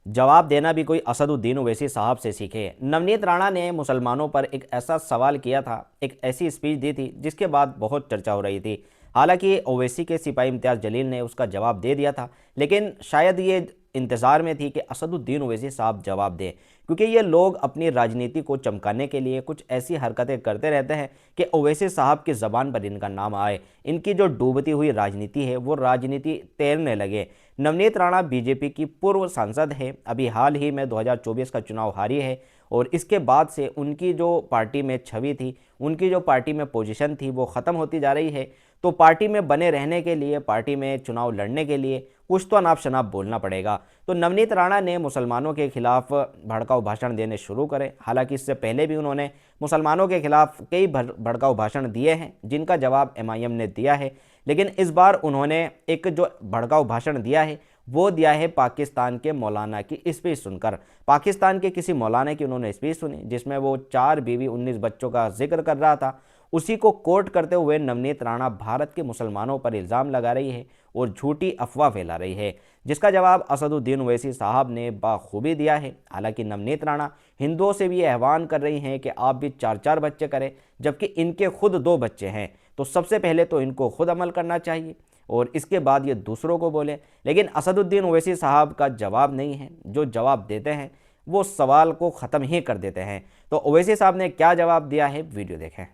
जवाब देना भी कोई असदुद्दीन ओवैसी साहब से सीखे। नवनीत राणा ने मुसलमानों पर एक ऐसा सवाल किया था, एक ऐसी स्पीच दी थी जिसके बाद बहुत चर्चा हो रही थी। हालांकि ओवैसी के सिपाही इम्तियाज़ जलील ने उसका जवाब दे दिया था, लेकिन शायद ये इंतज़ार में थी कि असदुद्दीन ओवैसी साहब जवाब दें, क्योंकि ये लोग अपनी राजनीति को चमकाने के लिए कुछ ऐसी हरकतें करते रहते हैं कि ओवैसी साहब की ज़बान पर इनका नाम आए, इनकी जो डूबती हुई राजनीति है वो राजनीति तैरने लगे। नवनीत राणा बीजेपी की पूर्व सांसद है, अभी हाल ही में 2024 का चुनाव हारी है और इसके बाद से उनकी जो पार्टी में छवि थी, उनकी जो पार्टी में पोजीशन थी वो ख़त्म होती जा रही है। तो पार्टी में बने रहने के लिए, पार्टी में चुनाव लड़ने के लिए कुछ तो अनाप शनाप बोलना पड़ेगा। तो नवनीत राणा ने मुसलमानों के खिलाफ भड़काऊ भाषण देने शुरू करे। हालांकि इससे पहले भी उन्होंने मुसलमानों के खिलाफ कई भड़काऊ भाषण दिए हैं, जिनका जवाब MIM ने दिया है। लेकिन इस बार उन्होंने एक जो भड़काऊ भाषण दिया है वो दिया है पाकिस्तान के मौलाना की स्पीच सुनकर। पाकिस्तान के किसी मौलाना की उन्होंने स्पीच सुनी जिसमें वो 4 बीवी 19 बच्चों का जिक्र कर रहा था। उसी को कोट करते हुए नवनीत राणा भारत के मुसलमानों पर इल्ज़ाम लगा रही है और झूठी अफवाह फैला रही है, जिसका जवाब असदुद्दीन ओवैसी साहब ने बाखूबी दिया है। हालांकि नवनीत राणा हिंदुओं से भी आह्वान कर रही हैं कि आप भी 4-4 बच्चे करें, जबकि इनके खुद 2 बच्चे हैं। तो सबसे पहले तो इनको खुद अमल करना चाहिए और इसके बाद ये दूसरों को बोले। लेकिन असदुद्दीन ओवैसी साहब का जवाब नहीं है, जो जवाब देते हैं वो सवाल को ख़त्म ही कर देते हैं। तो ओवैसी साहब ने क्या जवाब दिया है, वीडियो देखें।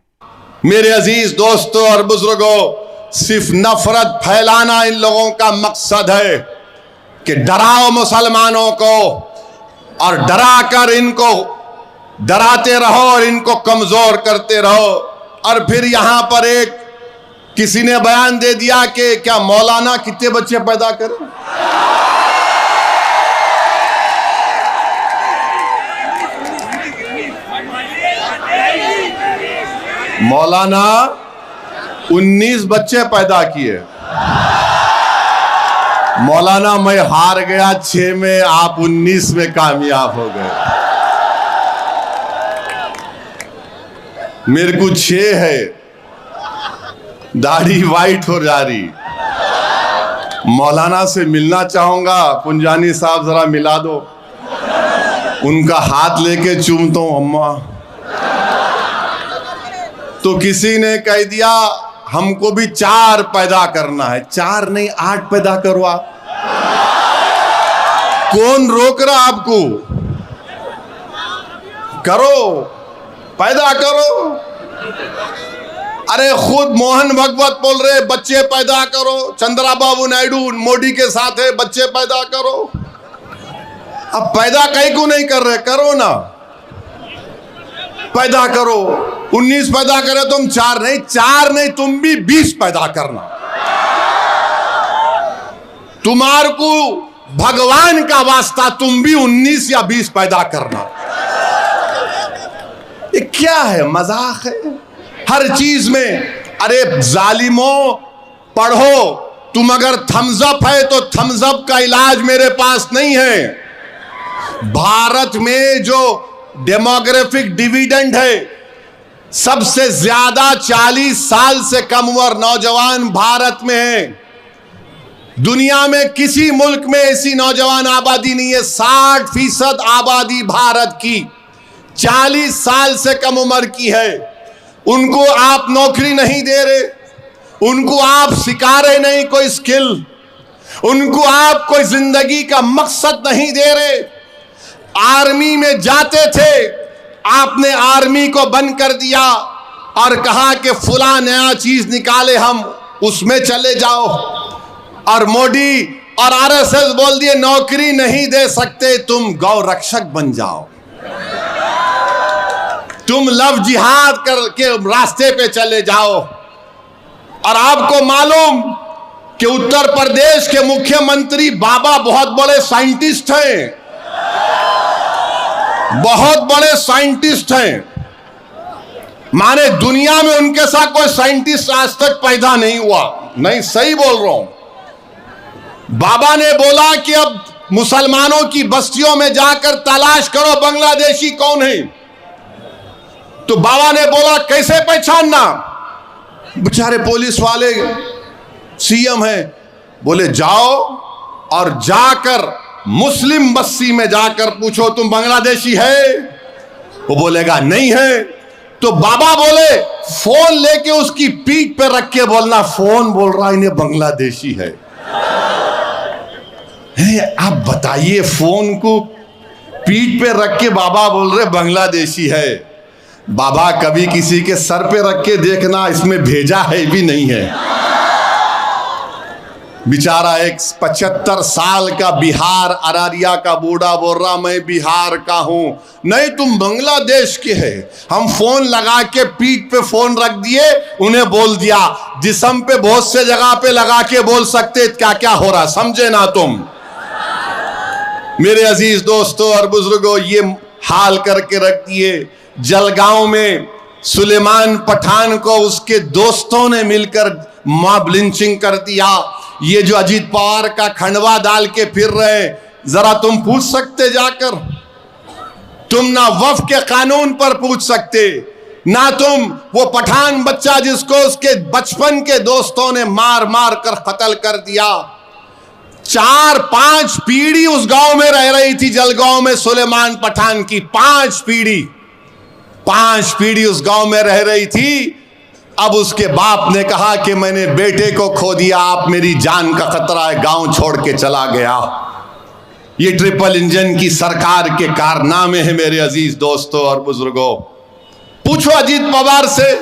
मेरे अजीज दोस्तों और बुजुर्गों, सिर्फ नफरत फैलाना इन लोगों का मकसद है कि डराओ मुसलमानों को और डरा कर इनको डराते रहो और इनको कमजोर करते रहो। और फिर यहां पर एक किसी ने बयान दे दिया कि क्या मौलाना कितने बच्चे पैदा करें। मौलाना 19 बच्चे पैदा किए। मौलाना मैं हार गया 6 में, आप 19 में कामयाब हो गए। मेरे को 6 है, दाढ़ी वाइट हो जा रही। मौलाना से मिलना चाहूंगा, पुंजानी साहब जरा मिला दो। उनका हाथ लेके चूमता हूं अम्मा। तो किसी ने कह दिया हमको भी 4 पैदा करना है। 4 नहीं 8 पैदा करवा। कौन रोक रहा आपको? करो, पैदा करो। अरे खुद मोहन भगवत बोल रहे बच्चे पैदा करो। चंद्रबाबू नायडू मोदी के साथ है, बच्चे पैदा करो। अब पैदा कहीं को नहीं कर रहे, करो ना, पैदा करो। 19 पैदा करे तुम, 4 नहीं तुम भी 20 पैदा करना। तुम्हारे को भगवान का वास्ता तुम भी 19 या 20 पैदा करना। ये क्या है, मजाक है हर चीज में। अरे जालिमों, पढ़ो। तुम अगर थम्स अप है तो थम्स अप का इलाज मेरे पास नहीं है। भारत में जो डेमोग्राफिक डिविडेंड है, सबसे ज्यादा 40 साल से कम उम्र नौजवान भारत में है। दुनिया में किसी मुल्क में ऐसी नौजवान आबादी नहीं है। 60% आबादी भारत की 40 साल से कम उम्र की है। उनको आप नौकरी नहीं दे रहे, उनको आप सिखा रहे नहीं कोई स्किल, उनको आप कोई जिंदगी का मकसद नहीं दे रहे। आर्मी में जाते थे, आपने आर्मी को बंद कर दिया और कहा कि फुला नया चीज निकाले हम उसमें चले जाओ। और मोदी और RSS बोल दिए नौकरी नहीं दे सकते, तुम गौ रक्षक बन जाओ, तुम लव जिहाद करके रास्ते पे चले जाओ। और आपको मालूम कि उत्तर प्रदेश के मुख्यमंत्री बाबा बहुत बड़े साइंटिस्ट हैं, बहुत बड़े साइंटिस्ट हैं। माने दुनिया में उनके साथ कोई साइंटिस्ट आज तक पैदा नहीं हुआ। नहीं, सही बोल रहा हूं। बाबा ने बोला कि अब मुसलमानों की बस्तियों में जाकर तलाश करो बांग्लादेशी कौन है। तो बाबा ने बोला कैसे पहचानना। बेचारे पुलिस वाले CM हैं, बोले जाओ और जाकर मुस्लिम बस्ती में जाकर पूछो तुम बांग्लादेशी है, वो बोलेगा नहीं है। तो बाबा बोले फोन लेके उसकी पीठ पे रख के बोलना, फोन बोल रहा इन्हें बांग्लादेशी है। आप बताइए, फोन को पीठ पे रख के बाबा बोल रहे बांग्लादेशी है। बाबा कभी किसी के सर पे रख के देखना, इसमें भेजा है भी नहीं है। बेचारा एक 75 साल का बिहार अररिया का बूढ़ा बोल रहा मैं बिहार का हूं। नहीं, तुम बांग्लादेश के है। हम फोन लगा के पीठ पे फोन रख दिए, उन्हें बोल दिया। जिस्म पे बहुत से जगह पे लगा के बोल सकते क्या क्या हो रहा, समझे ना तुम। मेरे अजीज दोस्तों और बुजुर्गों, ये हाल करके रख दिए। जलगांव में सुलेमान पठान को उसके दोस्तों ने मिलकर मॉब लिंचिंग कर दिया। ये जो अजीत पवार का खंडवा डाल के फिर रहे, जरा तुम पूछ सकते जाकर? तुम ना वफ के कानून पर पूछ सकते, ना तुम वो पठान बच्चा जिसको उसके बचपन के दोस्तों ने मार मार कर कत्ल कर दिया। 4-5 पीढ़ी उस गांव में रह रही थी, जलगांव में सुलेमान पठान की 5 पीढ़ी उस गांव में रह रही थी। अब उसके बाप ने कहा कि मैंने बेटे को खो दिया, आप मेरी जान का खतरा है, गांव छोड़ के चला गया। ये ट्रिपल इंजन की सरकार के कारनामे हैं मेरे अजीज दोस्तों और बुजुर्गों। पूछो अजीत पवार से,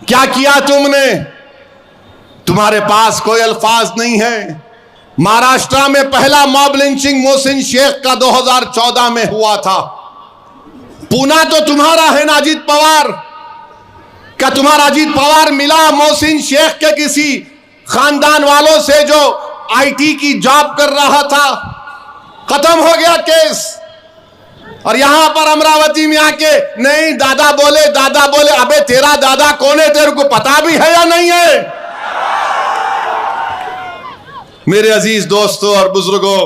क्या किया तुमने? तुम्हारे पास कोई अल्फाज नहीं है। महाराष्ट्र में पहला मॉब लिंचिंग मोहसिन शेख का 2014 में हुआ था। पूना तो तुम्हारा है ना अजीत पवार? क्या तुम्हारा अजीत पवार मिला मोहसिन शेख के किसी खानदान वालों से जो आईटी की जॉब कर रहा था? खत्म हो गया केस। और यहां पर अमरावती में आके नहीं दादा बोले। अबे तेरा दादा कौन है, तेरे को पता भी है या नहीं है? मेरे अजीज दोस्तों और बुजुर्गों,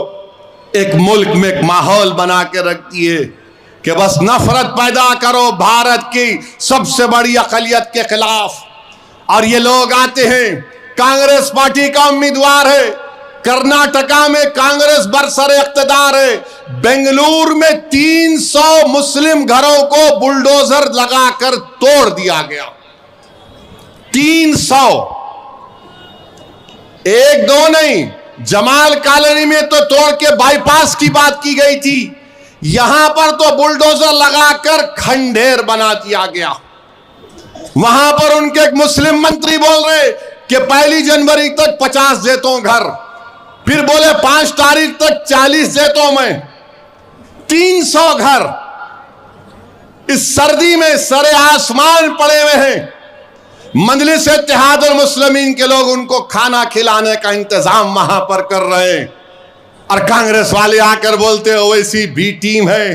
एक मुल्क में एक माहौल बना के रखती है कि बस नफरत पैदा करो भारत की सबसे बड़ी अकलियत के खिलाफ। और ये लोग आते हैं, कांग्रेस पार्टी का उम्मीदवार है, कर्नाटका में कांग्रेस बरसरे इख्तिदार है। बेंगलुरु में 300 मुस्लिम घरों को बुलडोजर लगाकर तोड़ दिया गया। 300, 1-2 नहीं। जमाल कॉलोनी में तो तोड़ के बाईपास की बात की गई थी, यहां पर तो बुलडोजर लगाकर खंडेर बना दिया गया। वहां पर उनके एक मुस्लिम मंत्री बोल रहे कि 1 जनवरी तक 50 देता हूं घर, फिर बोले 5 तारीख तक 40 देता हूं मैं। 300 घर इस सर्दी में सरे आसमान पड़े हुए हैं। मजलिस इत्तेहादुल मुस्लिमीन के लोग उनको खाना खिलाने का इंतजाम वहां पर कर रहे हैं, और कांग्रेस वाले आकर बोलते ओवैसी बी टीम है।